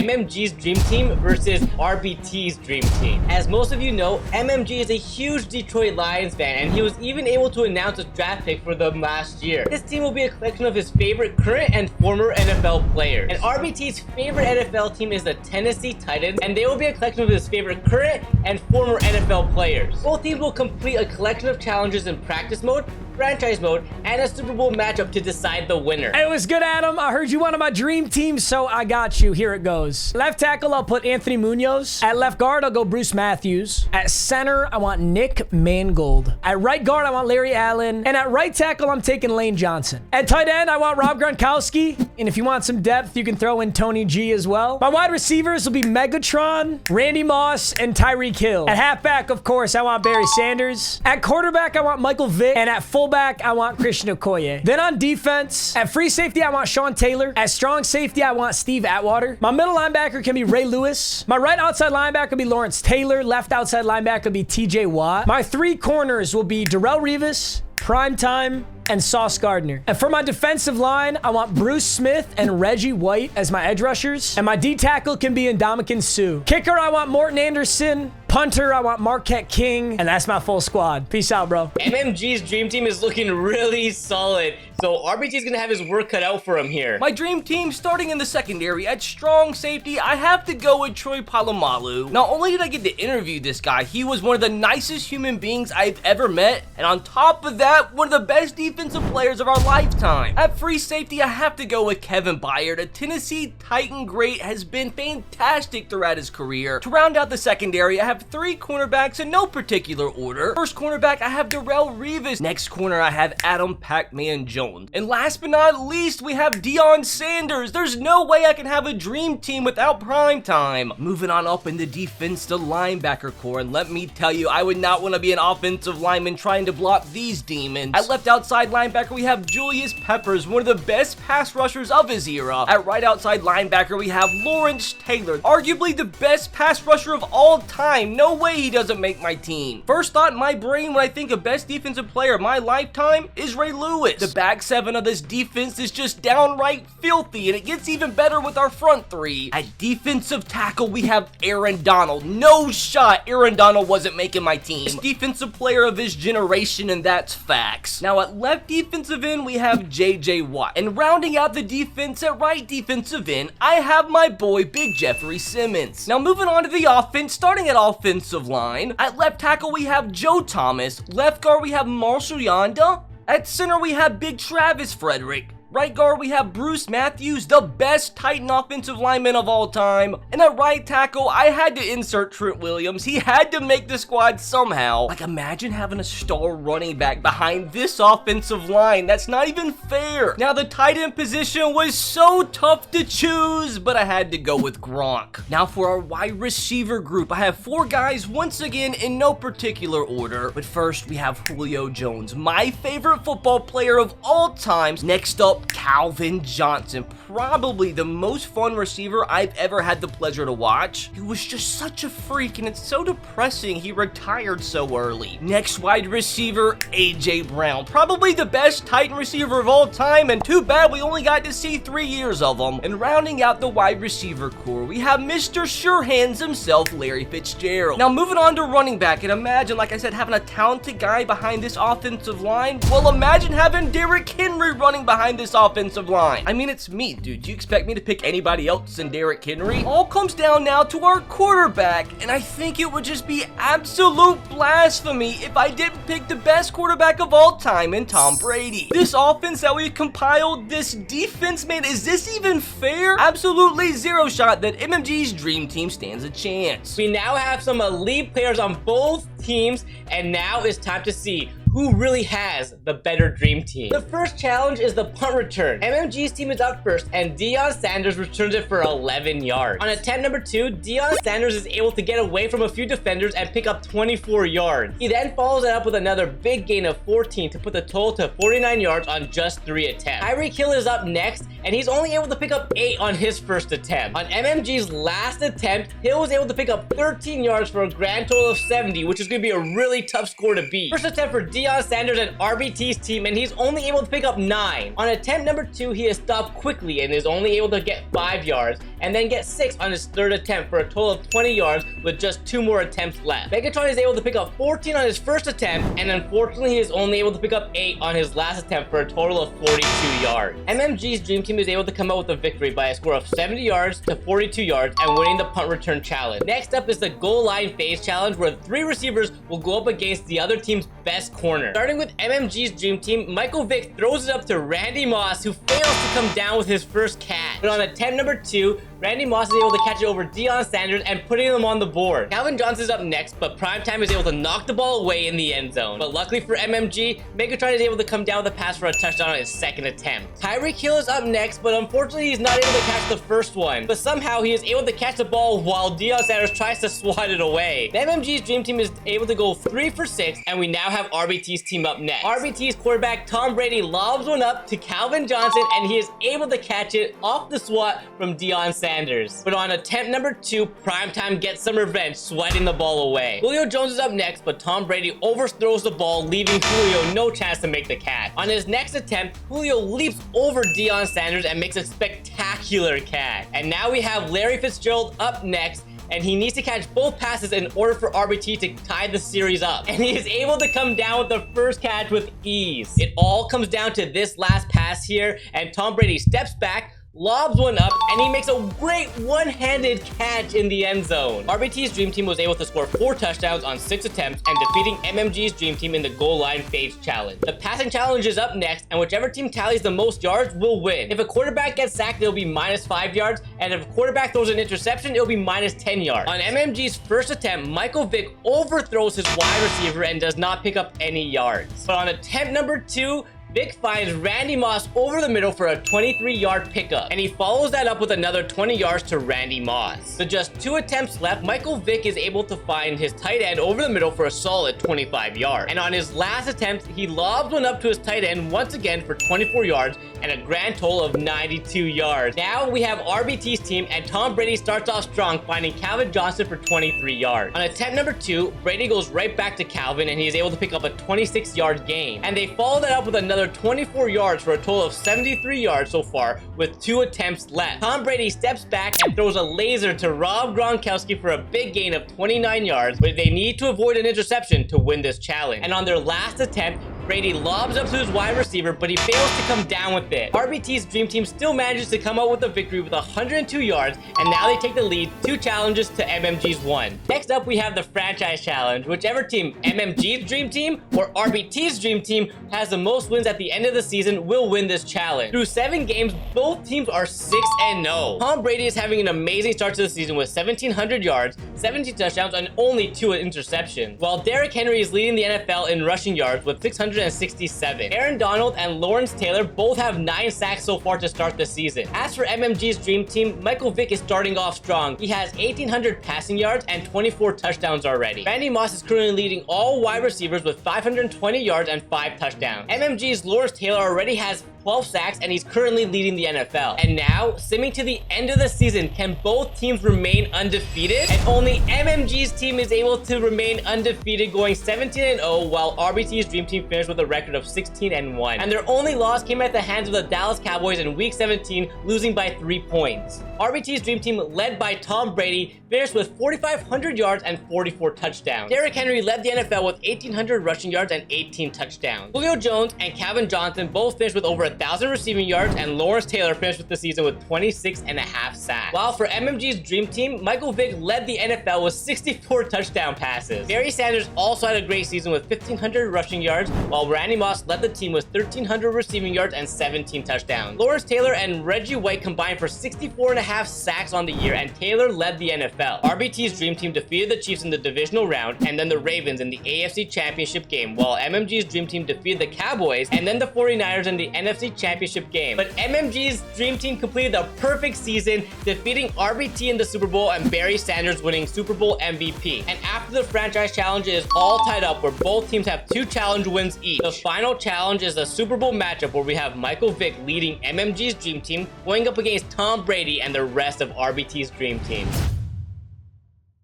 MMG's dream team versus RBT's dream team. As most of you know, MMG is a huge Detroit Lions fan, and he was even able to announce a draft pick for them last year. This team will be a collection of his favorite current and former NFL players. And RBT's favorite NFL team is the Tennessee Titans, and they will be a collection of his favorite current and former NFL players. Both teams will complete a collection of challenges in practice mode, franchise mode, and a Super Bowl matchup to decide the winner. It was good, Adam. I heard you wanted my dream team, so I got you. Here it goes. Left tackle, I'll put Anthony Munoz. At left guard, I'll go Bruce Matthews. At center, I want Nick Mangold. At right guard, I want Larry Allen. And at right tackle, I'm taking Lane Johnson. At tight end, I want Rob Gronkowski. And if you want some depth, you can throw in Tony G as well. My wide receivers will be Megatron, Randy Moss, and Tyreek Hill. At halfback, of course, I want Barry Sanders. At quarterback, I want Michael Vick. And at fullback, I want Christian Okoye. Then on defense, at free safety, I want Sean Taylor. At strong safety, I want Steve Atwater. My middle linebacker can be Ray Lewis. My right outside linebacker will be Lawrence Taylor. Left outside linebacker will be TJ Watt. My three corners will be Darrell Revis, Primetime, and Sauce Gardner. And for my defensive line, I want Bruce Smith and Reggie White as my edge rushers. And my D tackle can be Ndamukong Suh. Kicker, I want Morton Anderson. Punter, I want Marquette King. And that's my full squad. Peace out, bro. MMG's dream team is looking really solid, so RBT's gonna have his work cut out for him here. My dream team, starting in the secondary, at strong safety, I have to go with Troy Polamalu. Not only did I get to interview this guy, he was one of the nicest human beings I've ever met, and on top of that, one of the best defensive players of our lifetime. At free safety, I have to go with Kevin Byard. A Tennessee Titan great, has been fantastic throughout his career. To round out the secondary, I have three cornerbacks in no particular order. First cornerback, I have Darrell Revis. Next corner, I have Adam Pac-Man Jones. And last but not least, we have Deion Sanders. There's no way I can have a dream team without Primetime. Moving on up in the defense to linebacker core, and let me tell you, I would not want to be an offensive lineman trying to block these demons. At left outside linebacker, we have Julius Peppers, one of the best pass rushers of his era. At right outside linebacker, we have Lawrence Taylor, arguably the best pass rusher of all time. No way he doesn't make my team. First thought in my brain when I think of best defensive player of my lifetime is Ray Lewis. The back seven of this defense is just downright filthy, and it gets even better with our front three. At defensive tackle, we have Aaron Donald. No shot Aaron Donald wasn't making my team. Best defensive player of his generation, and that's facts. Now at left defensive end, we have JJ Watt. And rounding out the defense at right defensive end, I have my boy Big Jeffrey Simmons. Now moving on to the offense, starting at offensive line. At left tackle, we have Joe Thomas. Left guard, we have Marshall Yanda. At center, we have Big Travis Frederick. Right guard, we have Bruce Matthews, the best Titan offensive lineman of all time. And at right tackle, I had to insert Trent Williams. He had to make the squad somehow. Like, imagine having a star running back behind this offensive line. That's not even fair. Now, the tight end position was so tough to choose, but I had to go with Gronk. Now, for our wide receiver group, I have four guys, once again, in no particular order. But first, we have Julio Jones, my favorite football player of all time. Next up, Calvin Johnson, probably the most fun receiver I've ever had the pleasure to watch. He was just such a freak, and it's so depressing he retired so early. Next wide receiver, AJ Brown, probably the best Titan receiver of all time, and too bad we only got to see 3 years of him. And rounding out the wide receiver core, we have Mr. Sure Hands himself, Larry Fitzgerald. Now moving on to running back, and imagine, like I said, having a talented guy behind this offensive line. Well, imagine having Derrick Henry running behind this offensive line. I mean, it's me, dude. Do you expect me to pick anybody else than Derrick Henry? All comes down now to our quarterback, and I think it would just be absolute blasphemy if I didn't pick the best quarterback of all time in Tom Brady. This offense that we compiled, this defense, man, is this even fair? Absolutely zero shot that MMG's dream team stands a chance. We now have some elite players on both teams, and now it's time to see who really has the better dream team. The first challenge is the punt return. MMG's team is up first, and Deion Sanders returns it for 11 yards. On attempt number 2, Deion Sanders is able to get away from a few defenders and pick up 24 yards. He then follows it up with another big gain of 14 to put the total to 49 yards on just 3 attempts. Tyreek Hill is up next, and he's only able to pick up 8 on his first attempt. On MMG's last attempt, Hill was able to pick up 13 yards for a grand total of 70, which is going to be a really tough score to beat. First attempt for Deion Sanders and RBT's team, and he's only able to pick up 9. On attempt number 2, he is stopped quickly and is only able to get 5 yards. and then get 6 on his third attempt for a total of 20 yards with just 2 more attempts left. Megatron is able to pick up 14 on his first attempt, and unfortunately he is only able to pick up 8 on his last attempt for a total of 42 yards. MMG's Dream Team is able to come out with a victory by a score of 70 yards to 42 yards and winning the punt return challenge. Next up is the goal line phase challenge, where 3 receivers will go up against the other team's best corner. Starting with MMG's Dream Team, Michael Vick throws it up to Randy Moss, who fails to come down with his first catch. But on attempt number 2, Randy Moss is able to catch it over Deion Sanders and putting them on the board. Calvin Johnson is up next, but Primetime is able to knock the ball away in the end zone. But luckily for MMG, Megatron is able to come down with a pass for a touchdown on his second attempt. Tyreek Hill is up next, but unfortunately he's not able to catch the first one. But somehow he is able to catch the ball while Deion Sanders tries to swat it away. The MMG's Dream Team is able to go 3 for 6, and we now have RBT's team up next. RBT's quarterback Tom Brady lobs one up to Calvin Johnson, and he is able to catch it off the swat from Deion Sanders. But on attempt number 2, Primetime gets some revenge, sweating the ball away. Julio Jones is up next, but Tom Brady overthrows the ball, leaving Julio no chance to make the catch. On his next attempt, Julio leaps over Deion Sanders and makes a spectacular catch. And now we have Larry Fitzgerald up next, and he needs to catch both passes in order for RBT to tie the series up. And he is able to come down with the first catch with ease. It all comes down to this last pass here, and Tom Brady steps back, lobs one up, and he makes a great one-handed catch in the end zone. RBT's Dream Team was able to score 4 touchdowns on 6 attempts and defeating MMG's Dream Team in the goal line phase challenge. The passing challenge is up next, and whichever team tallies the most yards will win. If a quarterback gets sacked, it'll be minus 5 yards, and if a quarterback throws an interception, it'll be minus 10 yards. On MMG's first attempt, Michael Vick overthrows his wide receiver and does not pick up any yards. But on attempt number 2, Vick finds Randy Moss over the middle for a 23-yard pickup, and he follows that up with another 20 yards to Randy Moss. With just 2 attempts left, Michael Vick is able to find his tight end over the middle for a solid 25 yards. And on his last attempt, he lobs one up to his tight end once again for 24 yards and a grand total of 92 yards. Now we have RBT's team, and Tom Brady starts off strong, finding Calvin Johnson for 23 yards. On attempt number 2, Brady goes right back to Calvin, and he is able to pick up a 26-yard gain. And they follow that up with another 24 yards for a total of 73 yards so far with 2 attempts left. Tom Brady steps back and throws a laser to Rob Gronkowski for a big gain of 29 yards, but they need to avoid an interception to win this challenge. And on their last attempt, Brady lobs up to his wide receiver, but he fails to come down with it. RBT's Dream Team still manages to come out with a victory with 102 yards, and now they take the lead 2 challenges to MMG's 1. Next up, we have the franchise challenge. Whichever team, MMG's Dream Team or RBT's Dream Team, has the most wins at the end of the season will win this challenge. Through 7 games, both teams are 6-0. Tom Brady is having an amazing start to the season with 1,700 yards, 17 touchdowns, and only 2 interceptions, while Derrick Henry is leading the NFL in rushing yards with 667. Aaron Donald and Lawrence Taylor both have 9 sacks so far to start the season. As for MMG's Dream Team, Michael Vick is starting off strong. He has 1,800 passing yards and 24 touchdowns already. Randy Moss is currently leading all wide receivers with 520 yards and 5 touchdowns. MMG's Lawrence Taylor already has 12 sacks, and he's currently leading the NFL. And now, simming to the end of the season, can both teams remain undefeated? And only MMG's team is able to remain undefeated, going 17-0, while RBT's Dream Team finished with a record of 16-1. And their only loss came at the hands of the Dallas Cowboys in Week 17, losing by 3 points. RBT's Dream Team, led by Tom Brady, finished with 4,500 yards and 44 touchdowns. Derrick Henry led the NFL with 1,800 rushing yards and 18 touchdowns. Julio Jones and Calvin Johnson both finished with over 1,000 receiving yards, and Lawrence Taylor finished with the season with 26.5 sacks. While for MMG's Dream Team, Michael Vick led the NFL with 64 touchdown passes. Barry Sanders also had a great season with 1,500 rushing yards, while Randy Moss led the team with 1,300 receiving yards and 17 touchdowns. Lawrence Taylor and Reggie White combined for 64.5 sacks on the year, and Taylor led the NFL. RBT's Dream Team defeated the Chiefs in the divisional round, and then the Ravens in the AFC Championship game, while MMG's Dream Team defeated the Cowboys, and then the 49ers in the NFC Championship game. But MMG's Dream Team completed a perfect season, defeating RBT in the Super Bowl and Barry Sanders winning Super Bowl MVP. And after the franchise challenge, it is all tied up, where both teams have 2 challenge wins each. The final challenge is the Super Bowl matchup, where we have Michael Vick leading MMG's Dream Team going up against Tom Brady and the rest of RBT's Dream Team.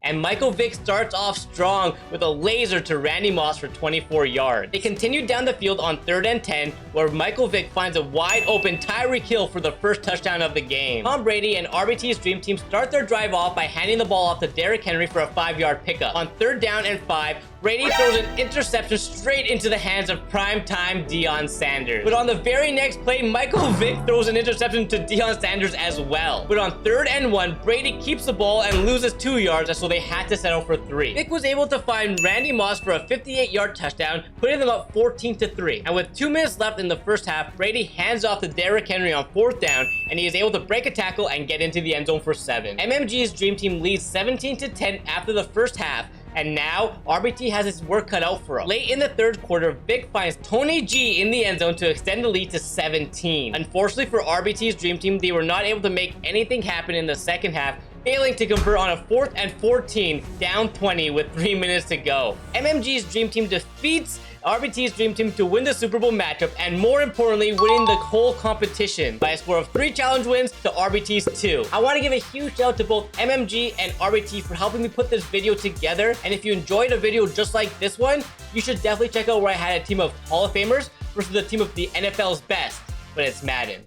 and Michael Vick starts off strong with a laser to Randy Moss for 24 yards. They continued down the field on 3rd and 10, where Michael Vick finds a wide open Tyreek Hill for the first touchdown of the game. Tom Brady and RBT's Dream Team start their drive off by handing the ball off to Derrick Henry for a 5-yard pickup. On 3rd down and 5, Brady throws an interception straight into the hands of primetime Deion Sanders. But on the very next play, Michael Vick throws an interception to Deion Sanders as well. But on 3rd and 1, Brady keeps the ball and loses 2 yards, so they had to settle for 3. Vick was able to find Randy Moss for a 58-yard touchdown, putting them up 14-3. And with 2 minutes left in the first half, Brady hands off to Derrick Henry on 4th down, and he is able to break a tackle and get into the end zone for 7. MMG's Dream Team leads 17-10 after the first half, and now, RBT has his work cut out for him. Late in the 3rd quarter, Vick finds Tony G in the end zone to extend the lead to 17. Unfortunately for RBT's Dream Team, they were not able to make anything happen in the second half, failing to convert on a 4th and 14, down 20 with 3 minutes to go. MMG's Dream Team defeats RBT's Dream Team to win the Super Bowl matchup, and more importantly, winning the whole competition by a score of 3 challenge wins to RBT's 2. I want to give a huge shout out to both MMG and RBT for helping me put this video together, and if you enjoyed a video just like this one, you should definitely check out where I had a team of Hall of Famers versus the team of the NFL's best, but it's Madden.